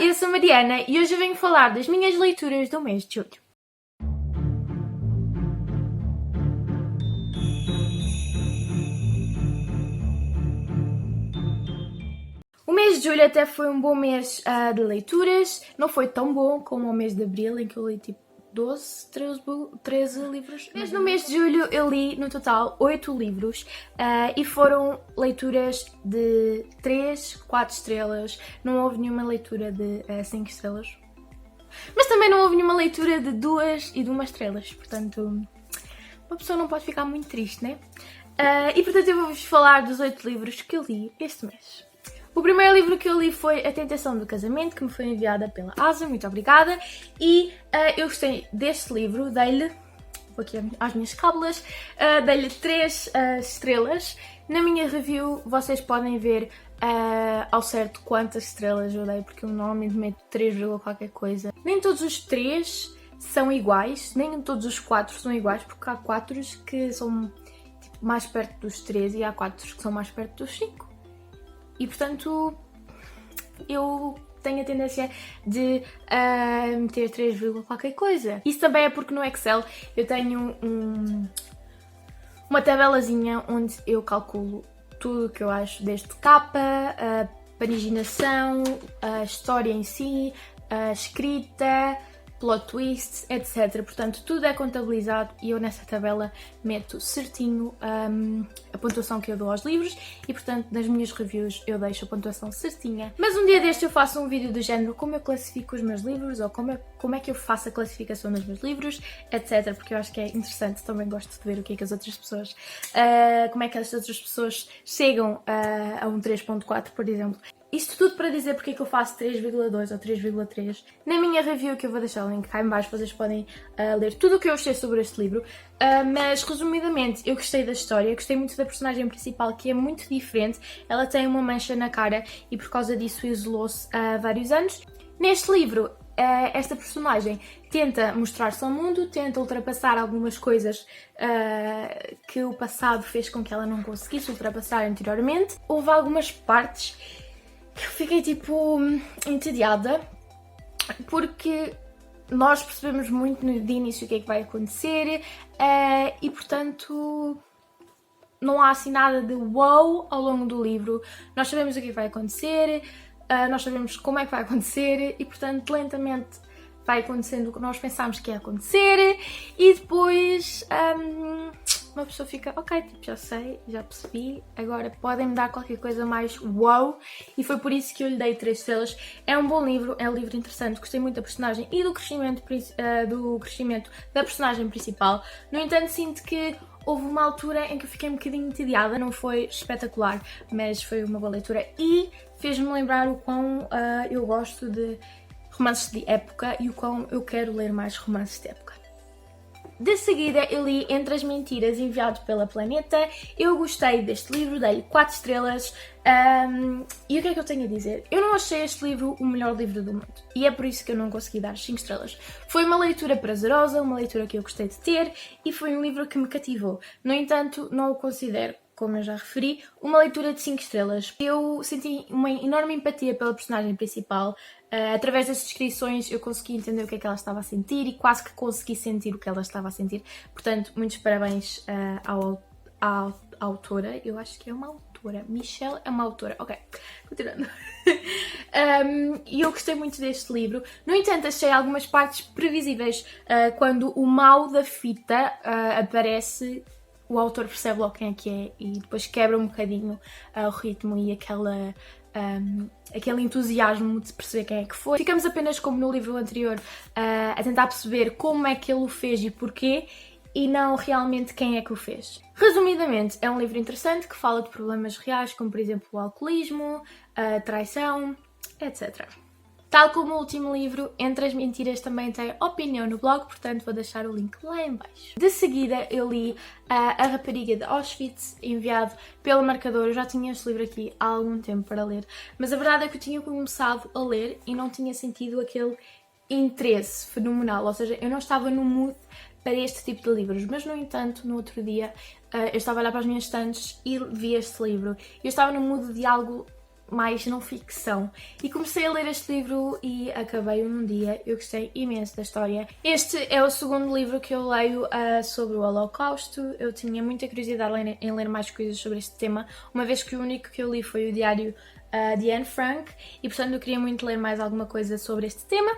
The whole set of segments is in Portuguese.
eu sou a Mariana e hoje eu venho falar das minhas leituras do mês de julho. O mês de julho até foi um bom mês de leituras, não foi tão bom como o mês de abril, em que eu li tipo 12, 13 livros. Mas no mês de julho eu li no total 8 livros e foram leituras de 3, 4 estrelas, não houve nenhuma leitura de 5 estrelas. Mas também não houve nenhuma leitura de 2 e de 1 estrelas, portanto uma pessoa não pode ficar muito triste, né? E portanto eu vou-vos falar dos 8 livros que eu li este mês. O primeiro livro que eu li foi A Tentação do Casamento, que me foi enviada pela Asa, muito obrigada. E eu gostei deste livro, dei-lhe, vou aqui às minhas cábulas, dei-lhe 3 estrelas. Na minha review vocês podem ver ao certo quantas estrelas eu dei, porque eu normalmente meto 3, qualquer coisa. Nem todos os 3 são iguais, nem todos os 4 são iguais, porque há 4 que são tipo, mais perto dos 3 e há 4 que são mais perto dos 5. E portanto, eu tenho a tendência de meter 3, qualquer coisa. Isso também é porque no Excel eu tenho uma tabelazinha onde eu calculo tudo o que eu acho, desde capa, a paginação, a história em si, a escrita, plot twists, etc. Portanto, tudo é contabilizado e eu nessa tabela meto certinho a pontuação que eu dou aos livros e, portanto, nas minhas reviews eu deixo a pontuação certinha. Mas um dia deste eu faço um vídeo do género como eu classifico os meus livros ou como é que eu faço a classificação dos meus livros, etc. Porque eu acho que é interessante, também gosto de ver o que é que as outras pessoas, como é que as outras pessoas chegam a um 3.4, por exemplo. Isto tudo para dizer porque é que eu faço 3,2 ou 3,3. Na minha review, que eu vou deixar o link cá em baixo, vocês podem ler tudo o que eu achei sobre este livro. Mas, resumidamente, eu gostei da história, gostei muito da personagem principal, que é muito diferente. Ela tem uma mancha na cara e por causa disso isolou-se há vários anos. Neste livro, esta personagem tenta mostrar-se ao mundo, tenta ultrapassar algumas coisas que o passado fez com que ela não conseguisse ultrapassar anteriormente. Houve algumas partes que eu fiquei tipo entediada, porque nós percebemos muito de início o que é que vai acontecer e portanto não há assim nada de wow ao longo do livro. Nós sabemos o que é que vai acontecer, nós sabemos como é que vai acontecer e portanto lentamente vai acontecendo o que nós pensámos que ia acontecer e depois uma pessoa fica, ok, tipo, já sei, já percebi, agora podem-me dar qualquer coisa mais wow, e foi por isso que eu lhe dei 3 estrelas. É um bom livro, é um livro interessante, gostei muito da personagem e do crescimento da personagem principal. No entanto, sinto que houve uma altura em que eu fiquei um bocadinho entediada, não foi espetacular, mas foi uma boa leitura e fez-me lembrar o quão eu gosto de romances de época e o quão eu quero ler mais romances de época. De seguida eu li Entre as Mentiras, enviado pela Planeta. Eu gostei deste livro, dei-lhe 4 estrelas e o que é que eu tenho a dizer? Eu não achei este livro o melhor livro do mundo e é por isso que eu não consegui dar 5 estrelas. Foi uma leitura prazerosa, uma leitura que eu gostei de ter e foi um livro que me cativou. No entanto, não o considero, como eu já referi, uma leitura de 5 estrelas. Eu senti uma enorme empatia pela personagem principal. Através das descrições eu consegui entender o que é que ela estava a sentir e quase que consegui sentir o que ela estava a sentir. Portanto, muitos parabéns à autora. Eu acho que é uma autora. Michelle é uma autora. Ok, continuando. E eu gostei muito deste livro. No entanto, achei algumas partes previsíveis. Quando o mal da fita aparece, o autor percebe logo quem é que é e depois quebra um bocadinho o ritmo e aquele entusiasmo de perceber quem é que foi. Ficamos apenas, como no livro anterior, a tentar perceber como é que ele o fez e porquê e não realmente quem é que o fez. Resumidamente, é um livro interessante que fala de problemas reais, como por exemplo o alcoolismo, a traição, etc. Tal como o último livro, Entre as Mentiras também tem opinião no blog, portanto vou deixar o link lá em baixo. De seguida eu li A Rapariga de Auschwitz, enviado pelo Marcador. Eu já tinha este livro aqui há algum tempo para ler, mas a verdade é que eu tinha começado a ler e não tinha sentido aquele interesse fenomenal, ou seja, eu não estava no mood para este tipo de livros, mas no entanto, no outro dia, eu estava a olhar para as minhas estantes e vi este livro. Eu estava no mood de algo mais não ficção. E comecei a ler este livro e acabei-o num dia. Eu gostei imenso da história. Este é o segundo livro que eu leio sobre o Holocausto. Eu tinha muita curiosidade em ler mais coisas sobre este tema, uma vez que o único que eu li foi o diário de Anne Frank, e portanto eu queria muito ler mais alguma coisa sobre este tema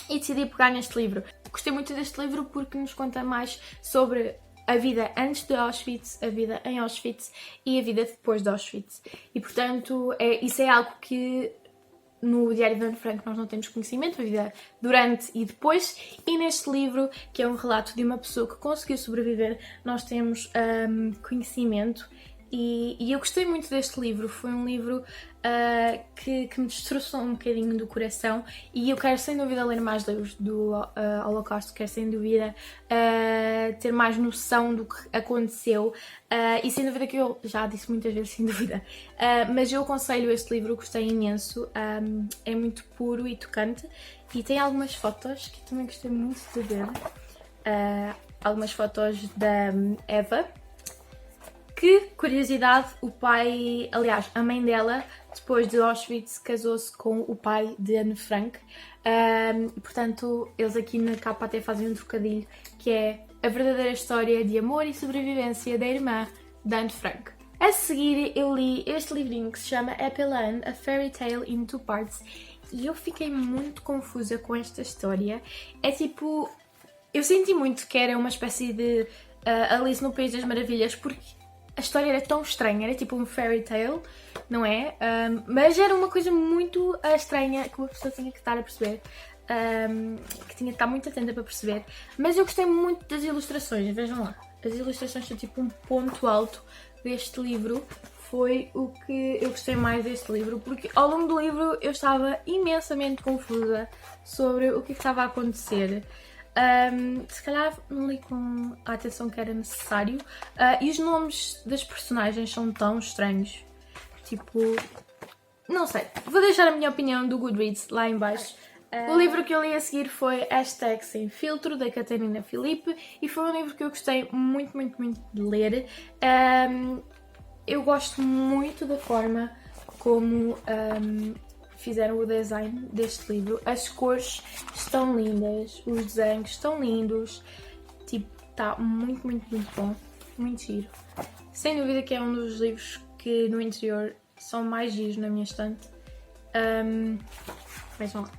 e decidi pegar neste livro. Gostei muito deste livro porque nos conta mais sobre a vida antes de Auschwitz, a vida em Auschwitz e a vida depois de Auschwitz. E portanto, isso é algo que no Diário de Anne Frank nós não temos conhecimento, a vida durante e depois. E neste livro, que é um relato de uma pessoa que conseguiu sobreviver, nós temos conhecimento. E eu gostei muito deste livro. Foi um livro que me destroçou um bocadinho do coração, e eu quero sem dúvida ler mais livros do Holocausto, quero sem dúvida ter mais noção do que aconteceu, e sem dúvida que eu já disse muitas vezes sem dúvida, mas eu aconselho este livro, gostei imenso, é muito puro e tocante, e tem algumas fotos que também gostei muito de ver, algumas fotos da Eva. Que curiosidade, o pai, aliás, a mãe dela, depois de Auschwitz, casou-se com o pai de Anne Frank. E, portanto, eles aqui na capa até fazem um trocadilho, que é a verdadeira história de amor e sobrevivência da irmã de Anne Frank. A seguir, eu li este livrinho que se chama Happy Land, A Fairy Tale in Two Parts, e eu fiquei muito confusa com esta história. É tipo, eu senti muito que era uma espécie de Alice no País das Maravilhas, porque a história era tão estranha, era tipo um fairy tale, não é? Mas era uma coisa muito estranha que uma pessoa tinha que estar a perceber, que tinha que estar muito atenta para perceber. Mas eu gostei muito das ilustrações, vejam lá. As ilustrações são tipo um ponto alto deste livro. Foi o que eu gostei mais deste livro, porque ao longo do livro eu estava imensamente confusa sobre o que estava a acontecer. Se calhar não li com a atenção que era necessário, e os nomes das personagens são tão estranhos, tipo, não sei, vou deixar a minha opinião do Goodreads lá em baixo. O livro que eu li a seguir foi Hashtag Sem Filtro, da Catarina Filipe, e foi um livro que eu gostei muito, muito, muito de ler. Eu gosto muito da forma como fizeram o design deste livro. As cores estão lindas, os desenhos estão lindos, tipo, está muito, muito, muito bom, muito giro. Sem dúvida que é um dos livros que no interior são mais giros na minha estante. Vejam lá.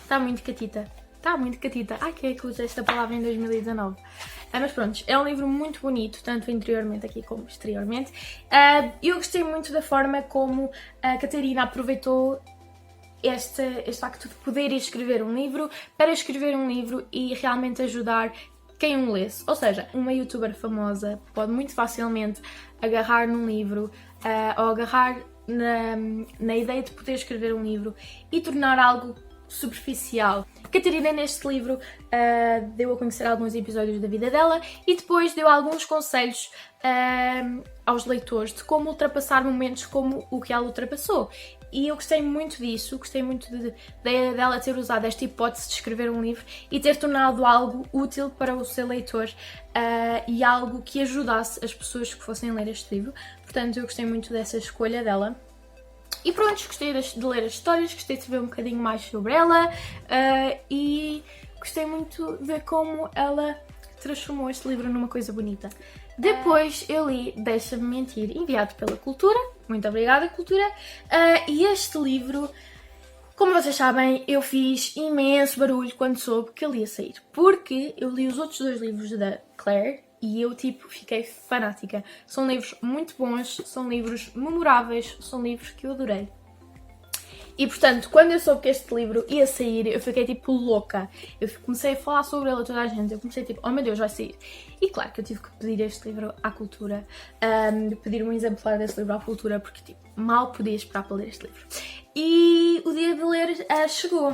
Está muito catita. Está muito catita. Ai, quem é que usa esta palavra em 2019? Mas pronto, é um livro muito bonito, tanto interiormente aqui como exteriormente. Eu gostei muito da forma como a Catarina aproveitou este facto de poder escrever um livro para escrever um livro e realmente ajudar quem o lesse. Ou seja, uma youtuber famosa pode muito facilmente agarrar num livro ou agarrar na ideia de poder escrever um livro e tornar algo superficial. Catarina neste livro deu a conhecer alguns episódios da vida dela e depois deu alguns conselhos aos leitores de como ultrapassar momentos como o que ela ultrapassou. E eu gostei muito disso, gostei muito dela ter usado esta hipótese de escrever um livro e ter tornado algo útil para o seu leitor e algo que ajudasse as pessoas que fossem ler este livro. Portanto, eu gostei muito dessa escolha dela. E pronto, gostei de ler as histórias, gostei de saber um bocadinho mais sobre ela e gostei muito de ver como ela transformou este livro numa coisa bonita. Depois eu li Deixa-me Mentir, enviado pela Cultura. Muito obrigada, Cultura. E este livro, como vocês sabem, eu fiz imenso barulho quando soube que ele ia sair. Porque eu li os outros dois livros da Claire e eu, tipo, fiquei fanática. São livros muito bons, são livros memoráveis, são livros que eu adorei. E, portanto, quando eu soube que este livro ia sair, eu fiquei, tipo, louca. Eu comecei a falar sobre ele a toda a gente. Eu comecei, tipo, oh meu Deus, vai sair. E, claro, que eu tive que pedir este livro à Cultura. Pedir um exemplar deste livro à Cultura, porque, tipo, mal podia esperar para ler este livro. E o dia de ler chegou.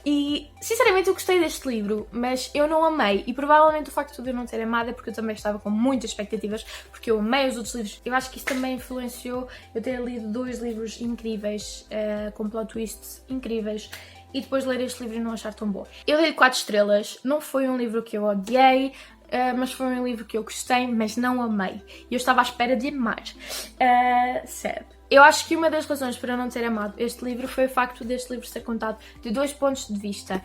E, sinceramente, eu gostei deste livro, mas eu não amei. E provavelmente o facto de eu não ter amado é porque eu também estava com muitas expectativas, porque eu amei os outros livros. Eu acho que isso também influenciou eu ter lido dois livros incríveis, com plot twists incríveis, e depois ler este livro e não achar tão bom. Eu dei 4 estrelas, não foi um livro que eu odiei. mas foi um livro que eu gostei, mas não amei. E eu estava à espera de amar. Sério. Eu acho que uma das razões para eu não ter amado este livro foi o facto deste livro ser contado de 2 pontos de vista.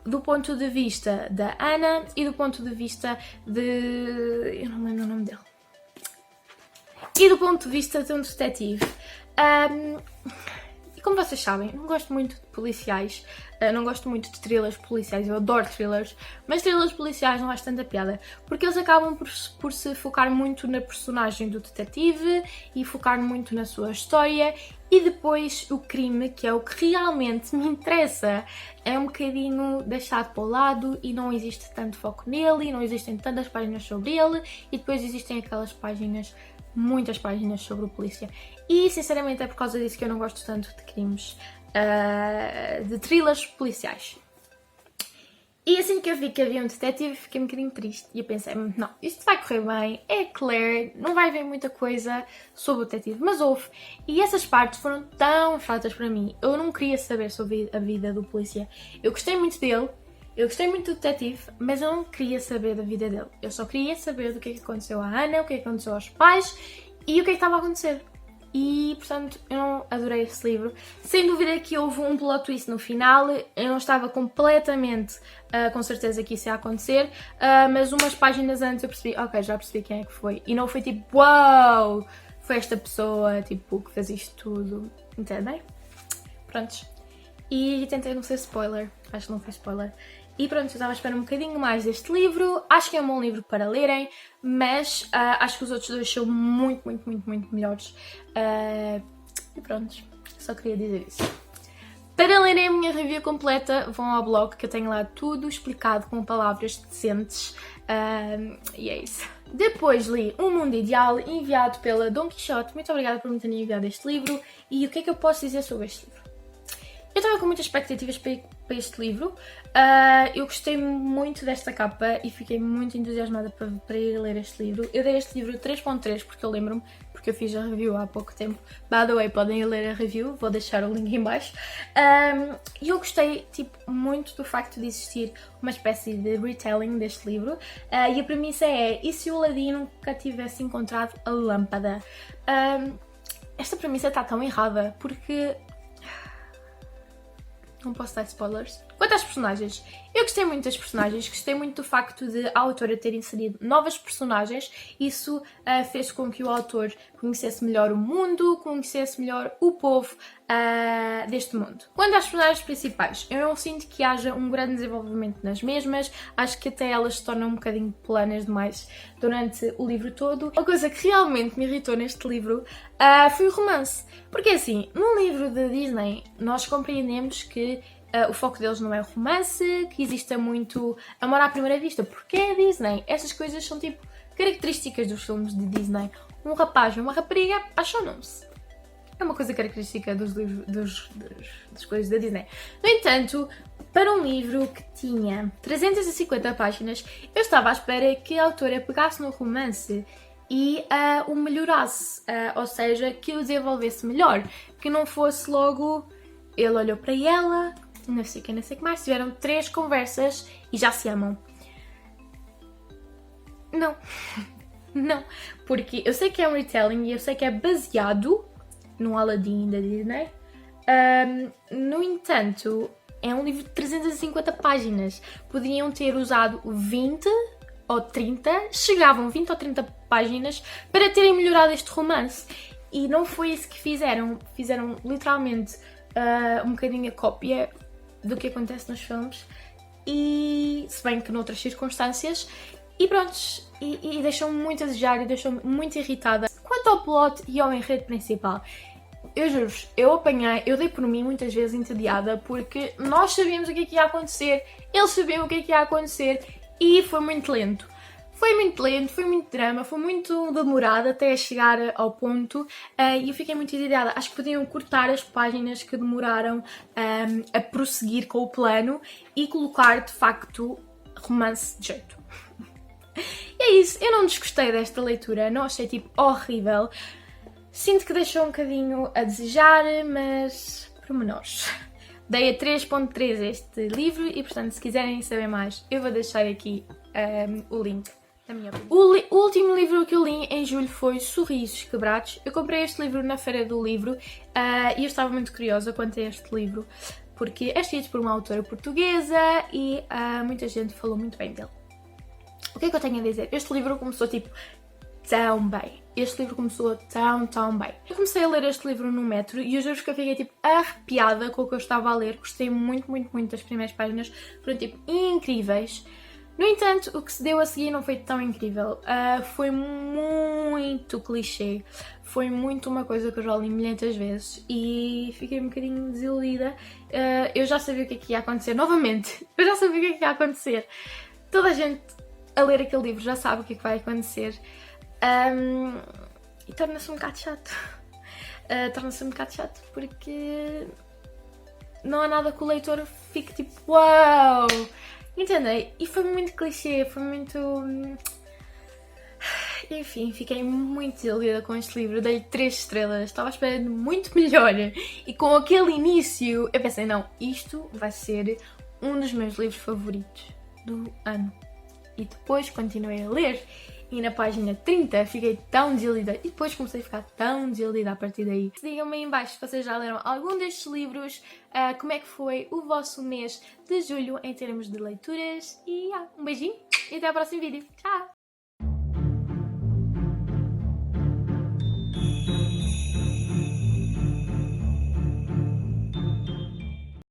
Do ponto de vista da Ana e do ponto de vista de... eu não lembro o nome dele. E do ponto de vista de um detetive. E como vocês sabem, não gosto muito de policiais, não gosto muito de thrillers policiais, eu adoro thrillers, mas thrillers policiais não acho tanta piada, porque eles acabam por se focar muito na personagem do detetive e focar muito na sua história, e depois o crime, que é o que realmente me interessa, é um bocadinho deixado para o lado e não existe tanto foco nele, e não existem tantas páginas sobre ele, e depois existem aquelas páginas, muitas páginas sobre o polícia. E sinceramente é por causa disso que eu não gosto tanto de crimes, de thrillers policiais. E assim que eu vi que havia um detetive, fiquei um bocadinho triste e eu pensei, não, isto vai correr bem, é Claire, não vai haver muita coisa sobre o detetive, mas houve. E essas partes foram tão chatas para mim, eu não queria saber sobre a vida do polícia. Eu gostei muito dele, eu gostei muito do detetive, mas eu não queria saber da vida dele. Eu só queria saber do que é que aconteceu à Ana, o que é que aconteceu aos pais e o que é que estava a acontecer. E, portanto, eu não adorei esse livro. Sem dúvida que houve um plot twist no final, eu não estava completamente com certeza que isso ia acontecer, mas umas páginas antes eu percebi, ok, já percebi quem é que foi. E não foi tipo, uau, foi esta pessoa, tipo, que fez isto tudo. Entendem? Prontos. E tentei não ser spoiler, acho que não foi spoiler. E pronto, eu estava a esperar um bocadinho mais deste livro. Acho que é um bom livro para lerem, mas acho que os outros dois são muito, muito, muito, muito melhores. E pronto, só queria dizer isso. Para lerem a minha review completa, vão ao blog, que eu tenho lá tudo explicado com palavras decentes. E é isso. Depois li O Mundo Ideal, enviado pela Dom Quixote. Muito obrigada por me terem enviado este livro. E o que é que eu posso dizer sobre este livro? Eu estava com muitas expectativas para este livro, eu gostei muito desta capa e fiquei muito entusiasmada para ir ler este livro. Eu dei este livro 3.3 porque eu lembro-me, porque eu fiz a review há pouco tempo. By the way, podem ir ler a review, vou deixar o link em baixo. E eu gostei tipo, muito do facto de existir uma espécie de retelling deste livro, e a premissa é, e se o Aladino nunca tivesse encontrado a lâmpada? Esta premissa está tão errada, porque... não posso dar spoilers. Quanto às personagens, eu gostei muito das personagens, gostei muito do facto de a autora ter inserido novas personagens. Isso fez com que o autor conhecesse melhor o mundo, conhecesse melhor o povo deste mundo. Quanto às personagens principais, eu não sinto que haja um grande desenvolvimento nas mesmas, acho que até elas se tornam um bocadinho planas demais durante o livro todo. Uma coisa que realmente me irritou neste livro foi o romance, porque assim, num livro da Disney nós compreendemos que o foco deles não é o romance, que exista muito amor à primeira vista, porque é a Disney. Essas coisas são tipo características dos filmes de Disney. Um rapaz e uma rapariga apaixonam-se. É uma coisa característica dos livros, das coisas da Disney. No entanto, para um livro que tinha 350 páginas, eu estava à espera que a autora pegasse no romance e o melhorasse, ou seja, que o desenvolvesse melhor, que não fosse logo ele olhou para ela, não sei o que, não sei o que mais, tiveram 3 conversas e já se amam. Não, não, porque eu sei que é um retelling e eu sei que é baseado no Aladdin da Disney, no entanto, é um livro de 350 páginas, podiam ter usado 20 ou 30, chegavam 20 ou 30 páginas para terem melhorado este romance. E não foi isso que fizeram. Fizeram literalmente um bocadinho a cópia do que acontece nos filmes. E se bem que noutras circunstâncias. E pronto, e deixou-me muito a desejar e deixou-me muito irritada. Quanto ao plot e ao enredo principal, eu juro-vos, eu dei por mim muitas vezes entediada porque nós sabíamos o que é que ia acontecer, eles sabiam o que é que ia acontecer e foi muito lento. Foi muito lento, foi muito drama, foi muito demorado até chegar ao ponto e eu fiquei muito entediada. Acho que podiam cortar as páginas que demoraram a prosseguir com o plano e colocar de facto romance de jeito. E é isso, eu não desgostei desta leitura, não achei tipo horrível. Sinto que deixou um bocadinho a desejar, mas pormenores. Dei a 3.3 este livro e, portanto, se quiserem saber mais, eu vou deixar aqui o link. O último livro que eu li em julho foi Sorrisos Quebrados. Eu comprei este livro na Feira do Livro e eu estava muito curiosa quanto a este livro, porque é escrito por uma autora portuguesa e muita gente falou muito bem dele. O que é que eu tenho a dizer? Este livro começou tipo tão bem. Este livro começou tão bem. Eu comecei a ler este livro no metro e eu juro que eu fiquei tipo arrepiada com o que eu estava a ler. Gostei muito das primeiras páginas. Foram tipo incríveis. No entanto, o que se deu a seguir não foi tão incrível. Foi muito clichê. Foi muito uma coisa que eu já li milhentas vezes e fiquei um bocadinho desiludida. Eu já sabia o que é que ia acontecer. Novamente, eu já sabia o que é que ia acontecer. Toda a gente a ler aquele livro já sabe o que é que vai acontecer. E torna-se um bocado chato. Torna-se um bocado chato porque não há nada que o leitor fique tipo uau! Entendem? E foi muito clichê, foi muito... Enfim, fiquei muito desiludida com este livro, dei-lhe 3 estrelas, estava à espera de muito melhor. E com aquele início, eu pensei, não, isto vai ser um dos meus livros favoritos do ano. E depois continuei a ler e na página 30 fiquei tão desiludida e depois comecei a ficar tão desiludida a partir daí. Digam-me aí em baixo se vocês já leram algum destes livros, como é que foi o vosso mês de julho em termos de leituras e um beijinho e até ao próximo vídeo. Tchau!